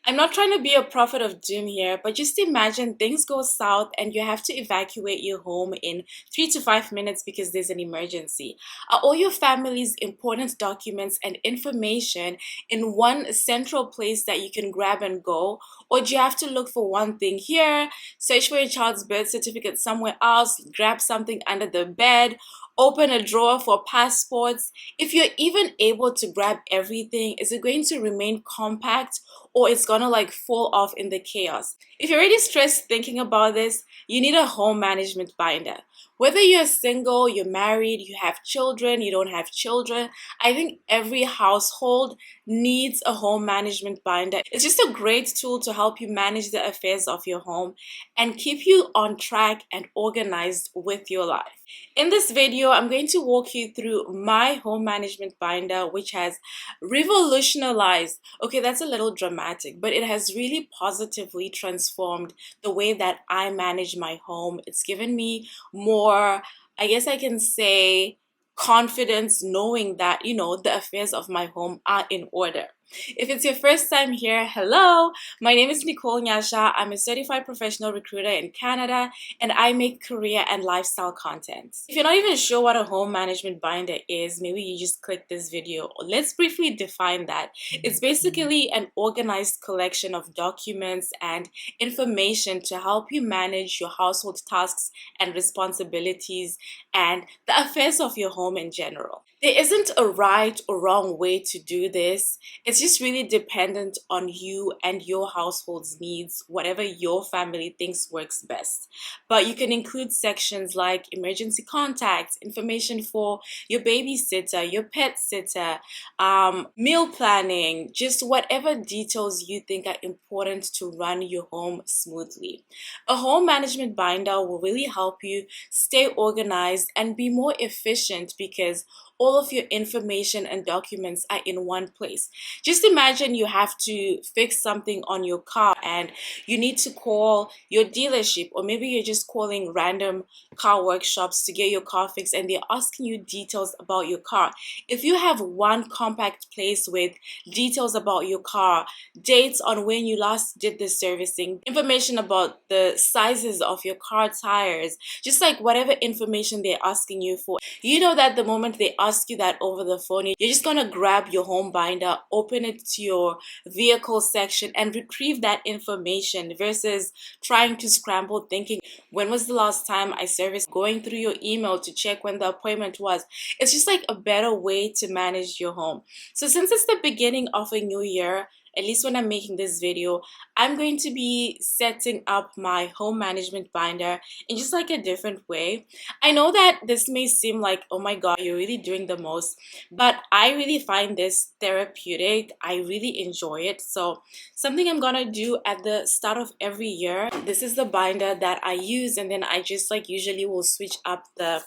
I'm not trying to be a prophet of doom here, but just imagine things go south and you have to evacuate your home in 3 to 5 minutes because there's an emergency. Are all your family's important documents and information in one central place that you can grab and go? Or do you have to look for one thing here, search for your child's birth certificate somewhere else, grab something under the bed, open a drawer for passports? If you're even able to grab everything, is it going to remain compact or it's gonna like fall off in the chaos? If you're already stressed thinking about this, you need a home management binder. Whether you're single, you're married, you have children, you don't have children, I think every household needs a home management binder. It's just a great tool to help you manage the affairs of your home and keep you on track and organized with your life. In this video, I'm going to walk you through my home management binder, which has revolutionized, okay, that's a little dramatic, but it has really positively transformed the way that I manage my home. It's given me more, I guess I can say, confidence knowing that, the affairs of my home are in order. If it's your first time here, hello, my name is Nicole Nyasha. I'm a certified professional recruiter in Canada and I make career and lifestyle content. If you're not even sure what a home management binder is, maybe you just click this video. Let's briefly define that. It's basically an organized collection of documents and information to help you manage your household tasks and responsibilities and the affairs of your home in general. There isn't a right or wrong way to do this. It's just really dependent on you and your household's needs, whatever your family thinks works best. But you can include sections like emergency contacts, information for your babysitter, your pet sitter, meal planning, just whatever details you think are important to run your home smoothly. A home management binder will really help you stay organized and be more efficient because all of your information and documents are in one place. Just imagine you have to fix something on your car and you need to call your dealership, or maybe you're just calling random car workshops to get your car fixed and they're asking you details about your car. If you have one compact place with details about your car, dates on when you last did the servicing, information about the sizes of your car tires, just like whatever information they're asking you for, you know that the moment they ask you that over the phone, you're just gonna grab your home binder, open it to your vehicle section and retrieve that information versus trying to scramble thinking, when was the last time I serviced, going through your email to check when the appointment was. It's just like a better way to manage your home. So since it's the beginning of a new year, at least when I'm making this video, I'm going to be setting up my home management binder in just like a different way. I know that this may seem like, oh my god, you're really doing the most, but I really find this therapeutic. I really enjoy it. So something I'm gonna do at the start of every year, this is the binder that I use, and then I just like usually will switch up the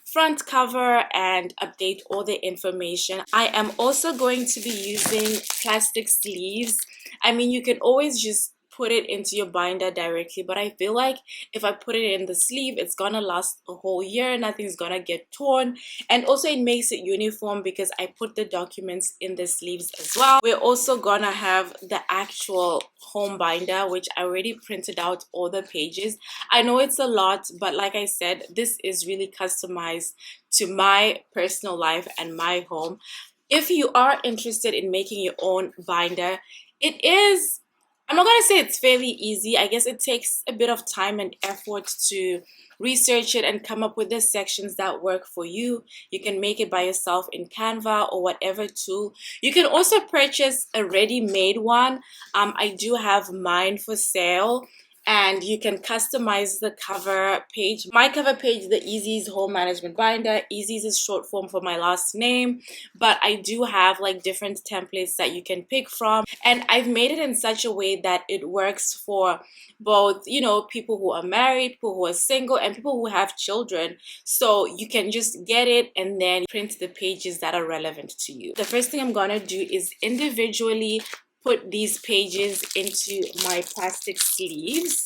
front cover and update all the information. I am also going to be using plastic sleeves. I mean, you can always just put it into your binder directly, but I feel like if I put it in the sleeve, it's gonna last a whole year, nothing's gonna get torn, and also it makes it uniform because I put the documents in the sleeves as well. We're also gonna have the actual home binder, which I already printed out all the pages. I know it's a lot, but like I said, this is really customized to my personal life and my home. If you are interested in making your own binder, it is, I'm not going to say it's fairly easy. I guess it takes a bit of time and effort to research it and come up with the sections that work for you. You can make it by yourself in Canva or whatever tool. You can also purchase a ready-made one. I do have mine for sale. And you can customize the cover page. My cover page, the Easy's Home Management Binder. Easy's is short form for my last name, but I do have like different templates that you can pick from. And I've made it in such a way that it works for both, people who are married, people who are single, and people who have children. So you can just get it and then print the pages that are relevant to you. The first thing I'm gonna do is individually put these pages into my plastic sleeves.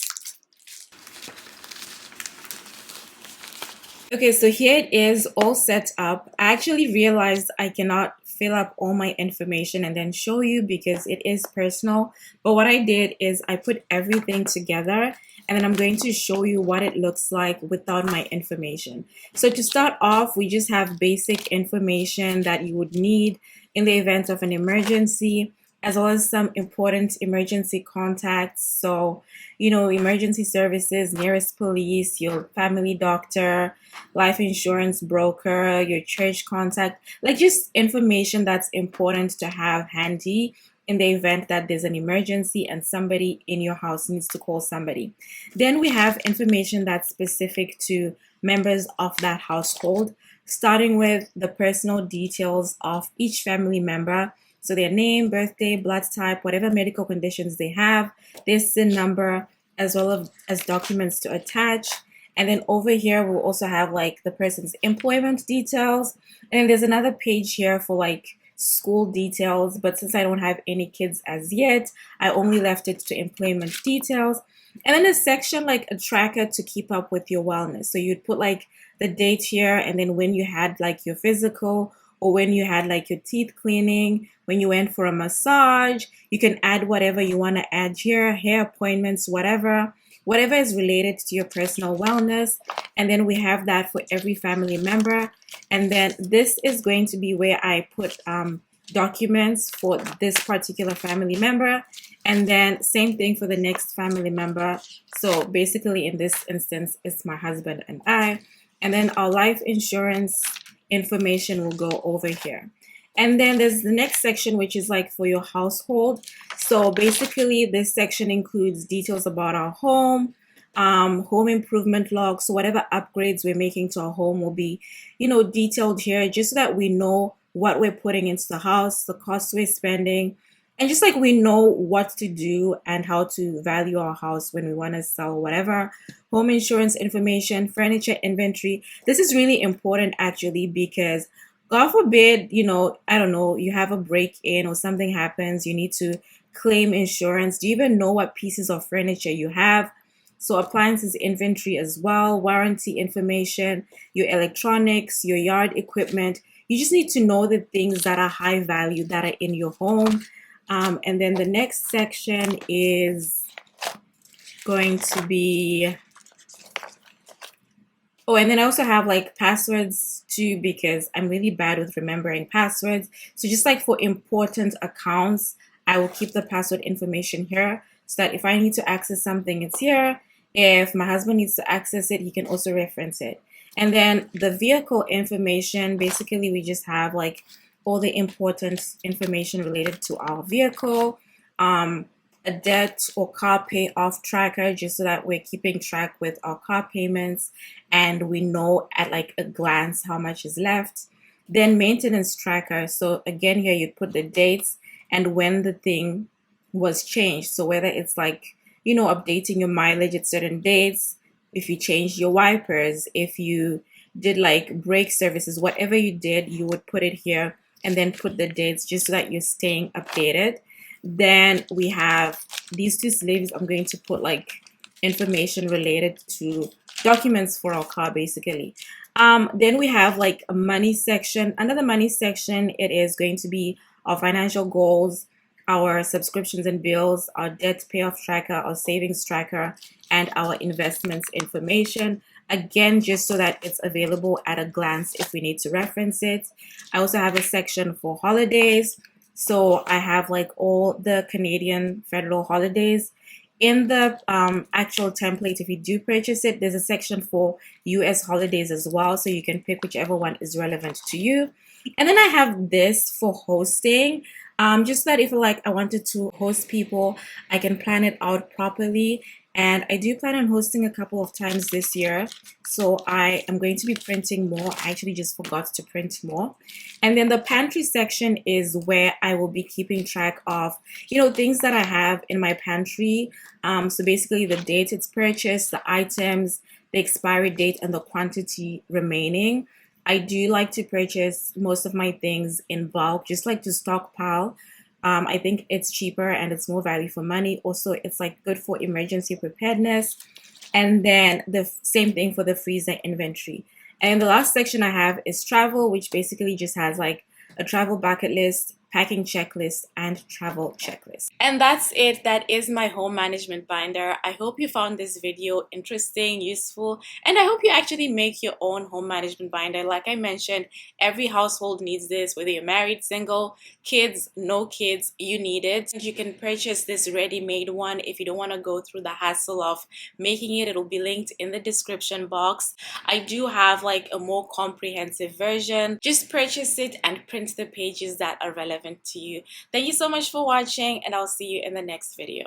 Okay, so here it is all set up. I actually realized I cannot fill up all my information and then show you because it is personal. But what I did is I put everything together, and then I'm going to show you what it looks like without my information. So to start off, we just have basic information that you would need in the event of an emergency, as well as some important emergency contacts. So, emergency services, nearest police, your family doctor, life insurance broker, your church contact, like just information that's important to have handy in the event that there's an emergency and somebody in your house needs to call somebody. Then we have information that's specific to members of that household, starting with the personal details of each family member. So their name, birthday, blood type, whatever medical conditions they have, their SIN number, as well as documents to attach. And then over here, we'll also have like the person's employment details. And then there's another page here for like school details. But since I don't have any kids as yet, I only left it to employment details. And then a section like a tracker to keep up with your wellness. So you'd put like the date here, and then when you had like your physical, or when you had like your teeth cleaning, when you went for a massage. You can add whatever you want to add here, hair appointments, whatever is related to your personal wellness. And then we have that for every family member. And then this is going to be where I put documents for this particular family member. And then same thing for the next family member. So basically in this instance, it's my husband and I. And then our life insurance information will go over here. And then there's the next section, which is like for your household. So basically this section includes details about our home, home improvement logs. So whatever upgrades we're making to our home will be, detailed here, just so that we know what we're putting into the house, the costs we're spending, and just like we know what to do and how to value our house when we want to sell whatever. Home insurance information, furniture inventory. This is really important actually, because God forbid, I don't know, you have a break-in or something happens, you need to claim insurance. Do you even know what pieces of furniture you have? So appliances inventory as well, warranty information, your electronics, your yard equipment. You just need to know the things that are high value that are in your home. And then the next section is going to be, oh, and then I also have like passwords too, because I'm really bad with remembering passwords. So just like for important accounts, I will keep the password information here so that if I need to access something, it's here. If my husband needs to access it, he can also reference it. And then the vehicle information, basically we just have like all the important information related to our vehicle, a debt or car payoff tracker, just so that we're keeping track with our car payments and we know at like a glance how much is left. Then maintenance tracker. So again, here you put the dates and when the thing was changed. So whether it's like, updating your mileage at certain dates, if you changed your wipers, if you did like brake services, whatever you did, you would put it here and then put the dates just so that you're staying updated. Then we have these two sleeves. I'm going to put like information related to documents for our car, basically. Then we have like a money section. Under the money section, it is going to be our financial goals, our subscriptions and bills, our debt payoff tracker, our savings tracker, and our investments information. Again, just so that it's available at a glance if we need to reference it. I also have a section for holidays. So I have like all the Canadian federal holidays. In the actual template, if you do purchase it, there's a section for US holidays as well. So you can pick whichever one is relevant to you. And then I have this for hosting. Just that if like I wanted to host people, I can plan it out properly. And I do plan on hosting a couple of times this year. So I am going to be printing more. I actually just forgot to print more. And then the pantry section is where I will be keeping track of, things that I have in my pantry. So basically the date it's purchased, the items, the expiry date, and the quantity remaining. I do like to purchase most of my things in bulk, just like to stockpile. I think it's cheaper and it's more value for money. Also, it's like good for emergency preparedness. And then the same thing for the freezer inventory. And the last section I have is travel, which basically just has like a travel bucket list, packing checklist, and travel checklist. And that's it. That is my home management binder. I hope you found this video interesting, useful, and I hope you actually make your own home management binder. Like I mentioned, every household needs this, whether you're married, single, kids, no kids, you need it. You can purchase this ready-made one if you don't want to go through the hassle of making it. It'll be linked in the description box. I do have like a more comprehensive version. Just purchase it and print the pages that are relevant to you. Thank you so much for watching, and I'll see you in the next video.